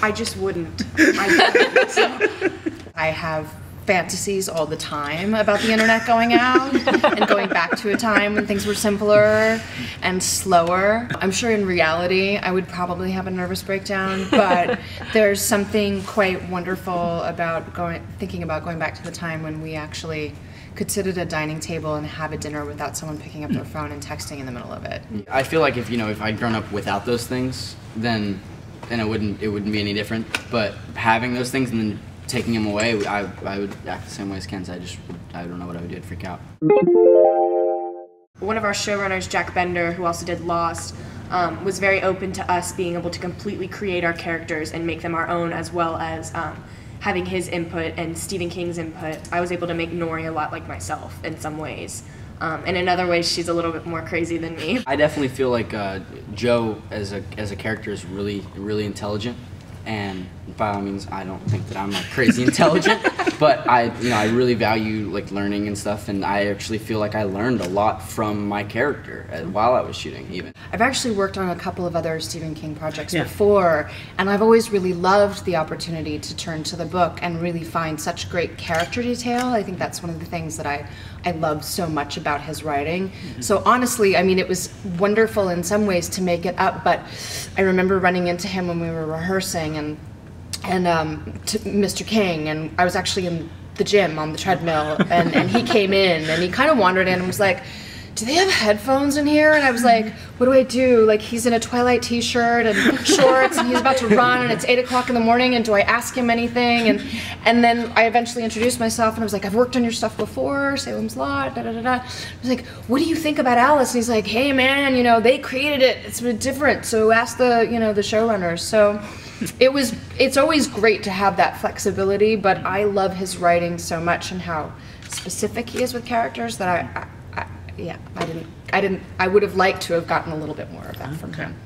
I just wouldn't. I have fantasies all the time about the internet going out and going back to a time when things were simpler and slower. I'm sure in reality I would probably have a nervous breakdown, but there's something quite wonderful about thinking about going back to the time when we actually could sit at a dining table and have a dinner without someone picking up their phone and texting in the middle of it. I feel like if I'd grown up without those things, then it wouldn't be any different. But having those things and then taking them away, I would act the same way as Ken's. I don't know what I would do. I'd freak out. One of our showrunners, Jack Bender, who also did Lost, was very open to us being able to completely create our characters and make them our own, as well as having his input and Stephen King's input. I was able to make Nori a lot like myself in some ways. And in other ways, she's a little bit more crazy than me. I definitely feel like Joe as a character is really, really intelligent. And by all means, I don't think that I'm like crazy intelligent, but I really value like learning and stuff, and I actually feel like I learned a lot from my character while I was shooting even. I've actually worked on a couple of other Stephen King projects before, and I've always really loved the opportunity to turn to the book and really find such great character detail. I think that's one of the things that I love so much about his writing. So honestly, I mean, it was wonderful in some ways to make it up, but I remember running into him when we were rehearsing and to Mr. King, and I was actually in the gym on the treadmill, and he came in and he kind of wandered in and was like, do they have headphones in here? And I was like, what do I do? Like, he's in a Twilight t-shirt and shorts and he's about to run and it's 8 o'clock in the morning, and do I ask him anything? And then I eventually introduced myself and I was like, I've worked on your stuff before, Salem's Lot, da-da-da-da. I was like, what do you think about Alice? And he's like, hey man, they created it, it's a bit different, so ask the showrunners. So it's always great to have that flexibility, but I love his writing so much and how specific he is with characters that I would have liked to have gotten a little bit more of that from him.